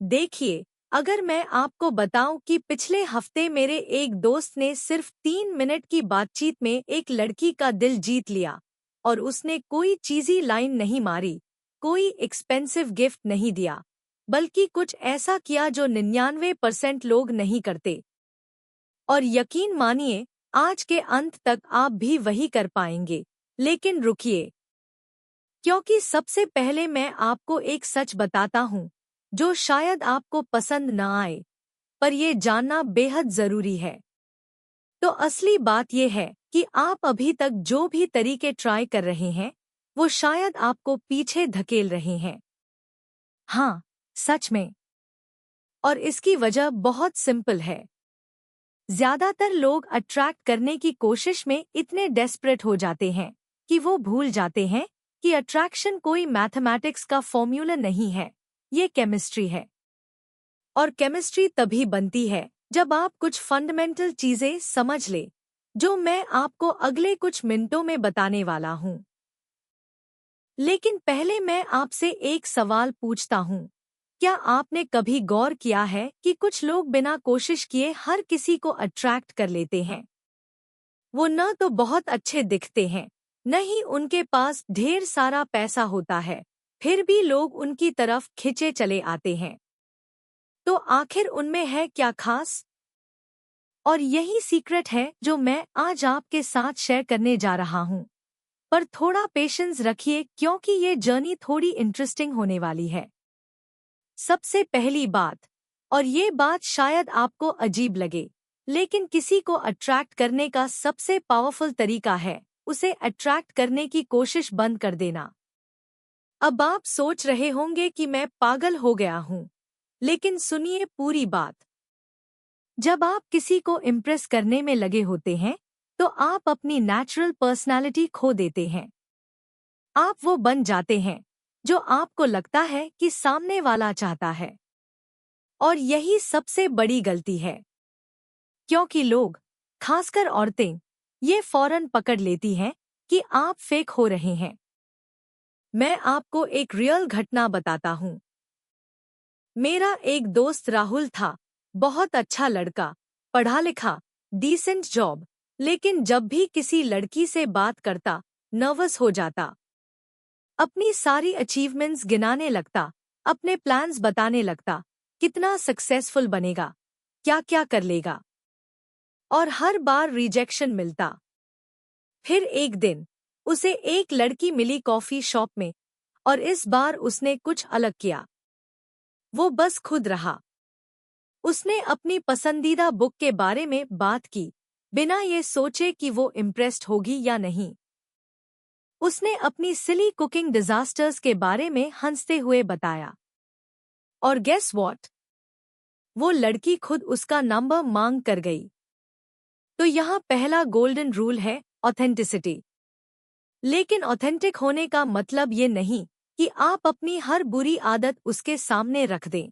देखिए, अगर मैं आपको बताऊं कि पिछले हफ्ते मेरे एक दोस्त ने सिर्फ 3 मिनट की बातचीत में एक लड़की का दिल जीत लिया और उसने कोई चीज़ी लाइन नहीं मारी, कोई एक्सपेंसिव गिफ्ट नहीं दिया, बल्कि कुछ ऐसा किया जो 99% लोग नहीं करते। और यकीन मानिए, आज के अंत तक आप भी वही कर पाएंगे। लेकिन रुकिए, क्योंकि सबसे पहले मैं आपको एक सच बताता हूँ जो शायद आपको पसंद न आए, पर यह जानना बेहद जरूरी है। तो असली बात यह है कि आप अभी तक जो भी तरीके ट्राई कर रहे हैं, वो शायद आपको पीछे धकेल रहे हैं। हाँ, सच में। और इसकी वजह बहुत सिंपल है। ज्यादातर लोग अट्रैक्ट करने की कोशिश में इतने डेस्परेट हो जाते हैं कि वो भूल जाते हैं कि अट्रैक्शन कोई मैथमेटिक्स का फॉर्मूला नहीं है, ये केमिस्ट्री है। और केमिस्ट्री तभी बनती है जब आप कुछ फंडामेंटल चीजें समझ ले, जो मैं आपको अगले कुछ मिनटों में बताने वाला हूँ। लेकिन पहले मैं आपसे एक सवाल पूछता हूँ। क्या आपने कभी गौर किया है कि कुछ लोग बिना कोशिश किए हर किसी को अट्रैक्ट कर लेते हैं? वो न तो बहुत अच्छे दिखते हैं, न ही उनके पास ढेर सारा पैसा होता है, फिर भी लोग उनकी तरफ खिंचे चले आते हैं। तो आखिर उनमें है क्या खास? और यही सीक्रेट है जो मैं आज आपके साथ शेयर करने जा रहा हूँ। पर थोड़ा पेशेंस रखिए, क्योंकि ये जर्नी थोड़ी इंटरेस्टिंग होने वाली है। सबसे पहली बात, और ये बात शायद आपको अजीब लगे, लेकिन किसी को अट्रैक्ट करने का सबसे पावरफुल तरीका है उसे अट्रैक्ट करने की कोशिश बंद कर देना। अब आप सोच रहे होंगे कि मैं पागल हो गया हूँ, लेकिन सुनिए पूरी बात। जब आप किसी को इम्प्रेस करने में लगे होते हैं, तो आप अपनी नेचुरल पर्सनालिटी खो देते हैं। आप वो बन जाते हैं जो आपको लगता है कि सामने वाला चाहता है। और यही सबसे बड़ी गलती है, क्योंकि लोग, खासकर औरतें, ये फौरन पकड़ लेती हैं कि आप फेक हो रहे हैं। मैं आपको एक रियल घटना बताता हूँ। मेरा एक दोस्त राहुल था, बहुत अच्छा लड़का, पढ़ा लिखा, डिसेंट जॉब, लेकिन जब भी किसी लड़की से बात करता, नर्वस हो जाता। अपनी सारी अचीवमेंट्स गिनाने लगता, अपने प्लान्स बताने लगता, कितना सक्सेसफुल बनेगा, क्या क्या कर लेगा। और हर बार रिजेक्शन मिलता। फिर एक दिन उसे एक लड़की मिली कॉफी शॉप में, और इस बार उसने कुछ अलग किया। वो बस खुद रहा। उसने अपनी पसंदीदा बुक के बारे में बात की, बिना ये सोचे कि वो इम्प्रेस्ड होगी या नहीं। उसने अपनी सिली कुकिंग डिजास्टर्स के बारे में हंसते हुए बताया। और गेस व्हाट? वो लड़की खुद उसका नंबर मांग कर गई। तो यहाँ पहला गोल्डन रूल है, ऑथेंटिसिटी। लेकिन ऑथेंटिक होने का मतलब ये नहीं कि आप अपनी हर बुरी आदत उसके सामने रख दें।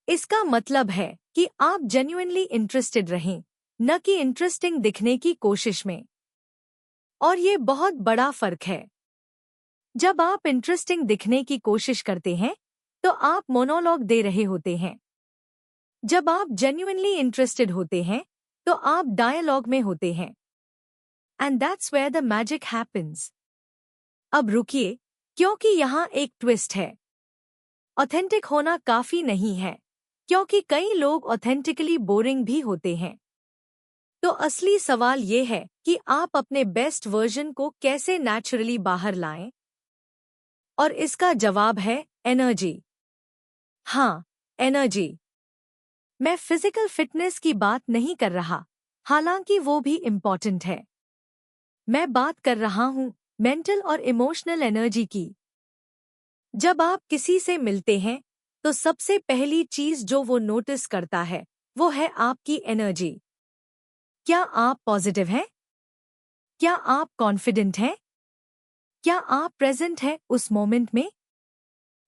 इसका मतलब है कि आप जेन्युइनली इंटरेस्टेड रहें, न कि इंटरेस्टिंग दिखने की कोशिश में। और ये बहुत बड़ा फर्क है। जब आप इंटरेस्टिंग दिखने की कोशिश करते हैं, तो आप मोनोलॉग दे रहे होते हैं। जब आप जेन्युइनली इंटरेस्टेड होते हैं, तो आप डायलॉग में होते हैं। And that's where the magic happens. अब रुकिए, क्योंकि यहाँ एक ट्विस्ट है। ऑथेंटिक होना काफी नहीं है, क्योंकि कई लोग ऑथेंटिकली बोरिंग भी होते हैं। तो असली सवाल ये है कि आप अपने बेस्ट वर्जन को कैसे नेचुरली बाहर लाएं? और इसका जवाब है एनर्जी। हाँ, एनर्जी। मैं फिजिकल फिटनेस की बात नहीं कर रहा, हालांकि वो भी इम्पॉर्टेंट है। मैं बात कर रहा हूँ मेंटल और इमोशनल एनर्जी की। जब आप किसी से मिलते हैं, तो सबसे पहली चीज जो वो नोटिस करता है, वो है आपकी एनर्जी। क्या आप पॉजिटिव हैं? क्या आप कॉन्फिडेंट हैं? क्या आप प्रेजेंट हैं उस मोमेंट में?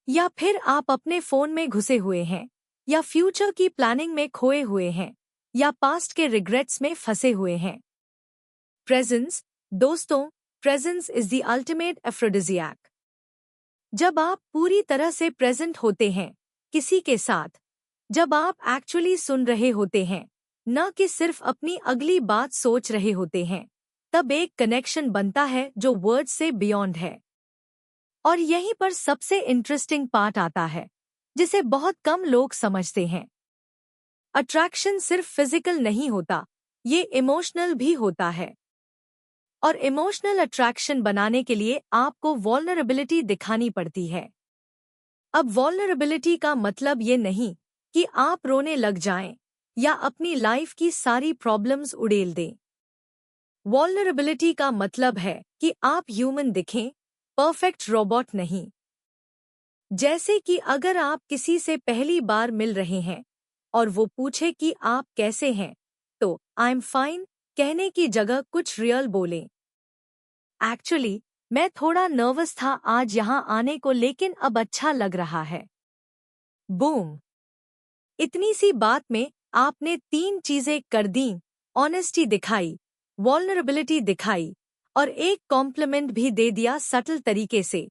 या फिर आप अपने फोन में घुसे हुए हैं, या फ्यूचर की प्लानिंग में खोए हुए हैं, या पास्ट के रिग्रेट्स में फंसे हुए हैं? प्रेजेंस, दोस्तों, प्रेजेंस इज द अल्टीमेट एफ्रोडिजियाक। जब आप पूरी तरह से प्रेजेंट होते हैं, किसी के साथ जब आप एक्चुअली सुन रहे होते हैं, न कि सिर्फ अपनी अगली बात सोच रहे होते हैं, तब एक कनेक्शन बनता है जो वर्ड से बियॉन्ड है। और यहीं पर सबसे इंटरेस्टिंग पार्ट आता है, जिसे बहुत कम लोग समझते हैं। अट्रैक्शन सिर्फ फिजिकल नहीं होता, ये इमोशनल भी होता है। और इमोशनल अट्रैक्शन बनाने के लिए आपको वल्नरेबिलिटी दिखानी पड़ती है। अब वल्नरेबिलिटी का मतलब ये नहीं कि आप रोने लग जाएं या अपनी लाइफ की सारी प्रॉब्लम्स उड़ेल दें। वल्नरेबिलिटी का मतलब है कि आप ह्यूमन दिखें, परफेक्ट रोबोट नहीं। जैसे कि अगर आप किसी से पहली बार मिल रहे हैं और वो पूछे कि आप कैसे हैं, तो आई एम फाइन कहने की जगह कुछ रियल बोलें। एक्चुअली मैं थोड़ा नर्वस था आज यहाँ आने को, लेकिन अब अच्छा लग रहा है। बूम! इतनी सी बात में आपने 3 चीजें कर दी। ऑनेस्टी दिखाई, वल्नरेबिलिटी दिखाई और एक कॉम्प्लीमेंट भी दे दिया सटल तरीके से।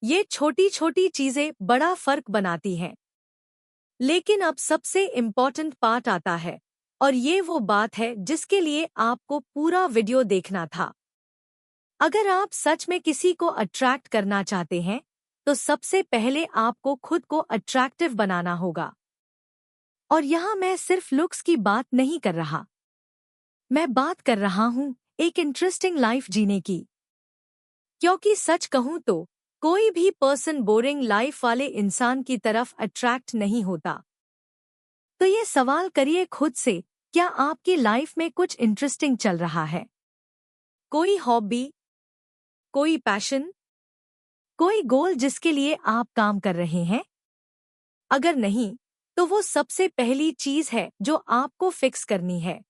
ये छोटी छोटी चीजें बड़ा फर्क बनाती हैं। लेकिन अब सबसे इम्पॉर्टेंट पार्ट आता है, और ये वो बात है जिसके लिए आपको पूरा वीडियो देखना था। अगर आप सच में किसी को अट्रैक्ट करना चाहते हैं, तो सबसे पहले आपको खुद को अट्रैक्टिव बनाना होगा। और यहाँ मैं सिर्फ लुक्स की बात नहीं कर रहा। मैं बात कर रहा हूँ एक इंटरेस्टिंग लाइफ जीने की। क्योंकि सच कहूँ तो कोई भी पर्सन बोरिंग लाइफ वाले इंसान की तरफ अट्रैक्ट नहीं होता। तो ये सवाल करिए खुद से, क्या आपकी लाइफ में कुछ इंटरेस्टिंग चल रहा है? कोई हॉबी, कोई पैशन, कोई गोल जिसके लिए आप काम कर रहे हैं? अगर नहीं, तो वो सबसे पहली चीज है जो आपको फिक्स करनी है।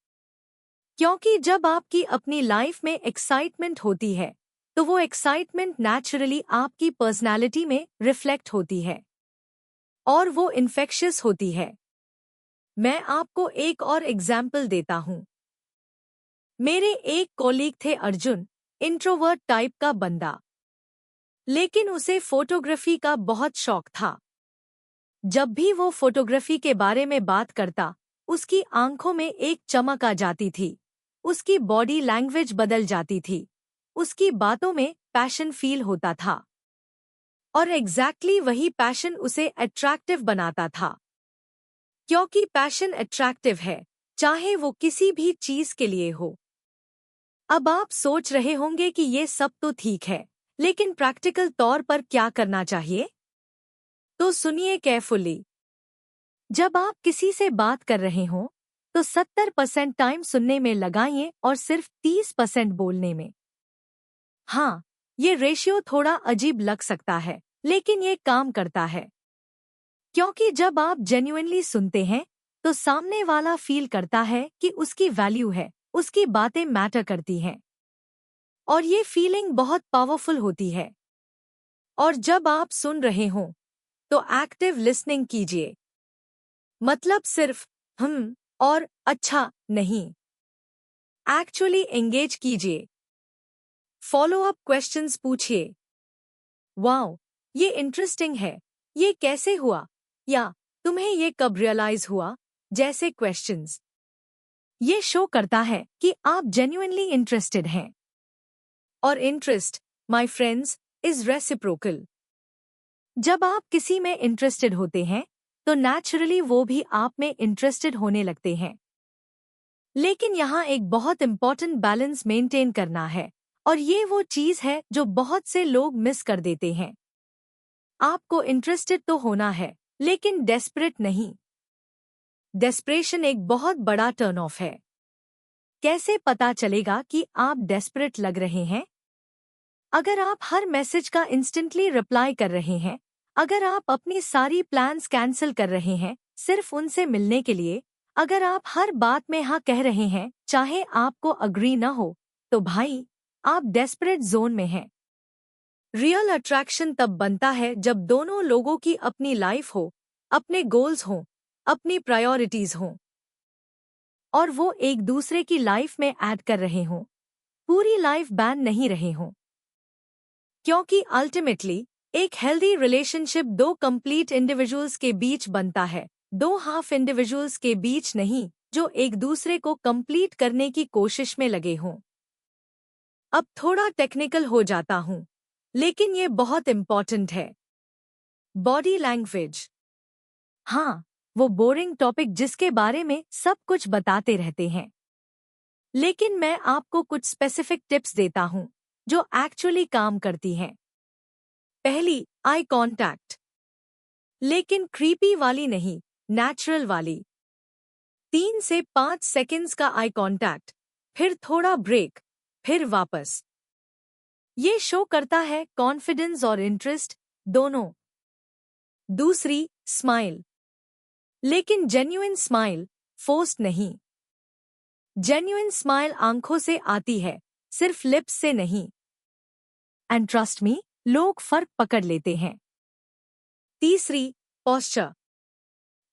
क्योंकि जब आपकी अपनी लाइफ में एक्साइटमेंट होती है, तो वो एक्साइटमेंट नेचुरली आपकी पर्सनालिटी में रिफ्लेक्ट होती है और वो इन्फेक्शियस होती है। मैं आपको एक और एग्जाम्पल देता हूँ। मेरे एक कॉलीग थे अर्जुन, इंट्रोवर्ट टाइप का बंदा, लेकिन उसे फोटोग्राफी का बहुत शौक था। जब भी वो फोटोग्राफी के बारे में बात करता, उसकी आंखों में एक चमक आ जाती थी, उसकी बॉडी लैंग्वेज बदल जाती थी, उसकी बातों में पैशन फील होता था। और एग्जैक्टली वही पैशन उसे अट्रैक्टिव बनाता था। क्योंकि पैशन अट्रैक्टिव है, चाहे वो किसी भी चीज के लिए हो। अब आप सोच रहे होंगे कि ये सब तो ठीक है, लेकिन प्रैक्टिकल तौर पर क्या करना चाहिए? तो सुनिए केयरफुली। जब आप किसी से बात कर रहे हों, तो 70% टाइम सुनने में लगाइए और सिर्फ 30% बोलने में। हाँ, ये रेशियो थोड़ा अजीब लग सकता है, लेकिन ये काम करता है। क्योंकि जब आप जेन्युइनली सुनते हैं, तो सामने वाला फील करता है कि उसकी वैल्यू है, उसकी बातें मैटर करती हैं। और ये फीलिंग बहुत पावरफुल होती है। और जब आप सुन रहे हों, तो एक्टिव लिसनिंग कीजिए। मतलब सिर्फ और अच्छा नहीं, एक्चुअली एंगेज कीजिए। फॉलो अप क्वेश्चंस पूछिए। वाओ, ये इंटरेस्टिंग है, ये कैसे हुआ, या तुम्हें ये कब रियलाइज हुआ, जैसे क्वेश्चंस। ये शो करता है कि आप जेन्युइनली इंटरेस्टेड हैं। और interest, my friends, is reciprocal. जब आप किसी में इंटरेस्टेड होते हैं, तो नेचुरली वो भी आप में इंटरेस्टेड होने लगते हैं। लेकिन यहाँ एक बहुत इंपॉर्टेंट बैलेंस मेंटेन करना है, और ये वो चीज है जो बहुत से लोग मिस कर देते हैं। आपको इंटरेस्टेड तो होना है, लेकिन डेस्परेट नहीं। डेस्परेशन एक बहुत बड़ा टर्न ऑफ है। कैसे पता चलेगा कि आप डेस्परेट लग रहे हैं? अगर आप हर मैसेज का इंस्टेंटली रिप्लाई कर रहे हैं, अगर आप अपनी सारी प्लान्स कैंसिल कर रहे हैं सिर्फ उनसे मिलने के लिए, अगर आप हर बात में हाँ कह रहे हैं चाहे आपको अग्री न हो, तो भाई आप डेस्परेट जोन में हैं। रियल अट्रैक्शन तब बनता है जब दोनों लोगों की अपनी लाइफ हो, अपने गोल्स हों, अपनी प्रायोरिटीज हों, और वो एक दूसरे की लाइफ में ऐड कर रहे हों, पूरी लाइफ बैन नहीं रहे हों। क्योंकि अल्टीमेटली एक हेल्दी रिलेशनशिप दो कंप्लीट इंडिविजुअल्स के बीच बनता है, दो हाफ इंडिविजुअल्स के बीच नहीं जो एक दूसरे को कंप्लीट करने की कोशिश में लगे हों। अब थोड़ा टेक्निकल हो जाता हूं, लेकिन ये बहुत इंपॉर्टेंट है। Body language. हाँ, वो बोरिंग टॉपिक जिसके बारे में सब कुछ बताते रहते हैं, लेकिन मैं आपको कुछ स्पेसिफिक टिप्स देता हूं जो एक्चुअली काम करती हैं। पहली, आई कांटेक्ट, लेकिन क्रीपी वाली नहीं, नेचुरल वाली। 3 से 5 सेकंड्स का आई कांटेक्ट, फिर थोड़ा ब्रेक, फिर वापस। ये शो करता है कॉन्फिडेंस और इंटरेस्ट दोनों। दूसरी, स्माइल, लेकिन जेन्युइन स्माइल, फोर्स्ड नहीं। जेन्युइन स्माइल आंखों से आती है, सिर्फ लिप्स से नहीं। एंड ट्रस्ट मी, लोग फर्क पकड़ लेते हैं। तीसरी, पोस्चर।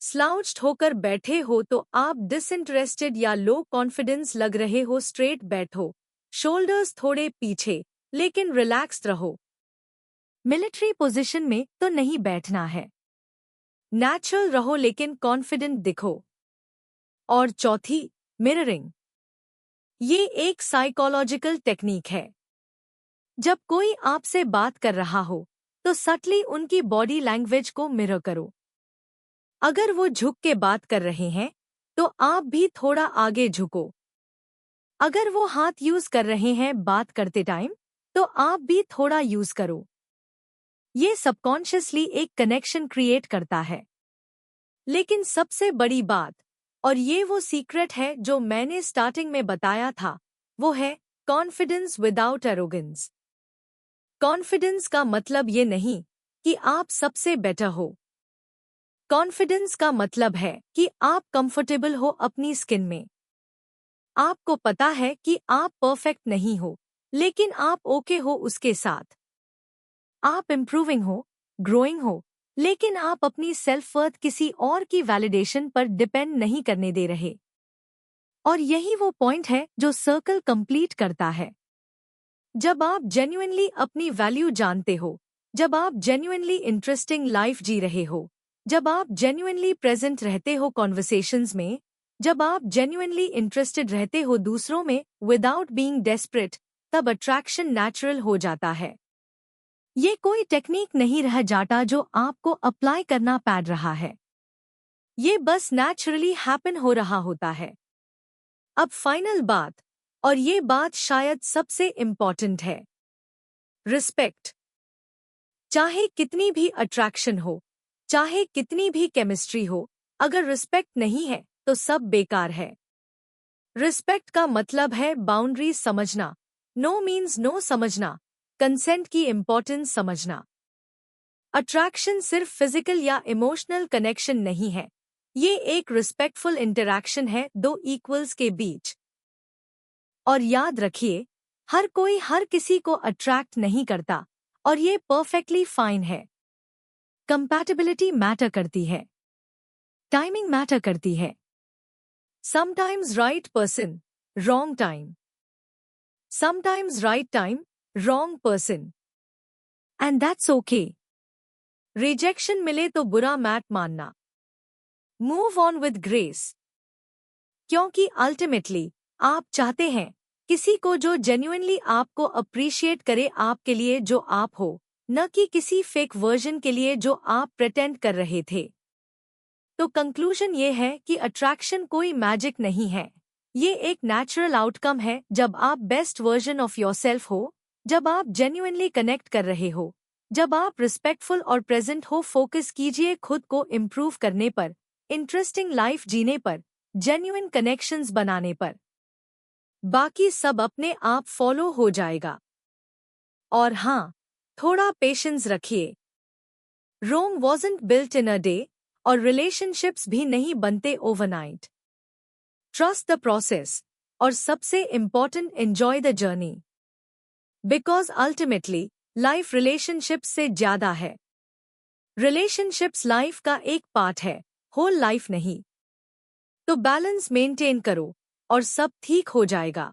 स्लाउच्ड होकर बैठे हो तो आप डिसइंटरेस्टेड या लो कॉन्फिडेंस लग रहे हो, स्ट्रेट बैठो, शोल्डर्स थोड़े पीछे, लेकिन रिलैक्स्ड रहो। मिलिट्री पोजीशन में तो नहीं बैठना है। नेचुरल रहो लेकिन कॉन्फिडेंट दिखो। और चौथी, मिररिंग। ये एक साइकोलॉजिकल टेक्निक है। जब कोई आपसे बात कर रहा हो तो सटली उनकी बॉडी लैंग्वेज को मिरर करो। अगर वो झुक के बात कर रहे हैं तो आप भी थोड़ा आगे झुको। अगर वो हाथ यूज कर रहे हैं बात करते टाइम तो आप भी थोड़ा यूज करो। ये सबकॉन्शियसली एक कनेक्शन क्रिएट करता है। लेकिन सबसे बड़ी बात, और ये वो सीक्रेट है जो मैंने स्टार्टिंग में बताया था, वो है कॉन्फिडेंस विदाउट एरोगेंस। कॉन्फिडेंस का मतलब ये नहीं कि आप सबसे बेटर हो। कॉन्फिडेंस का मतलब है कि आप कंफर्टेबल हो अपनी स्किन में। आपको पता है कि आप परफेक्ट नहीं हो, लेकिन आप ओके हो उसके साथ। आप इम्प्रूविंग हो, ग्रोइंग हो, लेकिन आप अपनी सेल्फ वर्थ किसी और की वैलिडेशन पर डिपेंड नहीं करने दे रहे। और यही वो पॉइंट है जो सर्कल कंप्लीट करता है। जब आप जेन्युइनली अपनी वैल्यू जानते हो, जब आप जेन्युइनली इंटरेस्टिंग लाइफ जी रहे हो, जब आप जेन्युइनली प्रेजेंट रहते हो कॉन्वर्सेशंस में, जब आप जेन्युइनली इंटरेस्टेड रहते हो दूसरों में विदाउट बीइंग डेस्परेट, तब अट्रैक्शन नेचुरल हो जाता है। ये कोई टेक्निक नहीं रह जाता जो आपको अप्लाई करना पड़ रहा है। ये बस नेचुरली हैपन हो रहा होता है। अब फाइनल बात, और ये बात शायद सबसे इम्पॉर्टेंट है, रिस्पेक्ट। चाहे कितनी भी अट्रैक्शन हो, चाहे कितनी भी केमिस्ट्री हो, अगर रिस्पेक्ट नहीं है तो सब बेकार है। रिस्पेक्ट का मतलब है बाउंड्री समझना, नो मीन्स नो समझना, कंसेंट की इंपॉर्टेंस समझना। अट्रैक्शन सिर्फ फिजिकल या इमोशनल कनेक्शन नहीं है, ये एक रिस्पेक्टफुल इंटरैक्शन है दो इक्वल्स के बीच। और याद रखिए, हर कोई हर किसी को अट्रैक्ट नहीं करता, और ये परफेक्टली फाइन है। कंपैटिबिलिटी मैटर करती है, टाइमिंग मैटर करती है। Sometimes right person, wrong time. Sometimes right time, wrong person. And that's okay. Rejection मिले तो बुरा मत मानना। Move on with grace. क्योंकि अल्टीमेटली आप चाहते हैं किसी को जो जेन्युइनली आपको अप्रिशिएट करे आपके लिए जो आप हो, न कि किसी फेक वर्जन के लिए जो आप प्रेटेंड कर रहे थे। तो कंक्लूजन ये है कि अट्रैक्शन कोई मैजिक नहीं है, ये एक नेचुरल आउटकम है जब आप बेस्ट वर्जन ऑफ योरसेल्फ हो, जब आप जेन्युइनली कनेक्ट कर रहे हो, जब आप रिस्पेक्टफुल और प्रेजेंट हो। फोकस कीजिए खुद को इम्प्रूव करने पर, इंटरेस्टिंग लाइफ जीने पर, जेन्युइन कनेक्शंस बनाने पर। बाकी सब अपने आप फॉलो हो जाएगा। और हाँ, थोड़ा पेशेंस रखिए। Rome wasn't built in a day, और रिलेशनशिप्स भी नहीं बनते ओवरनाइट। ट्रस्ट द प्रोसेस, और सबसे important enjoy the journey. Because ultimately life relationships से ज्यादा है। रिलेशनशिप्स लाइफ का एक पार्ट है, होल लाइफ नहीं। तो बैलेंस मेंटेन करो और सब ठीक हो जाएगा।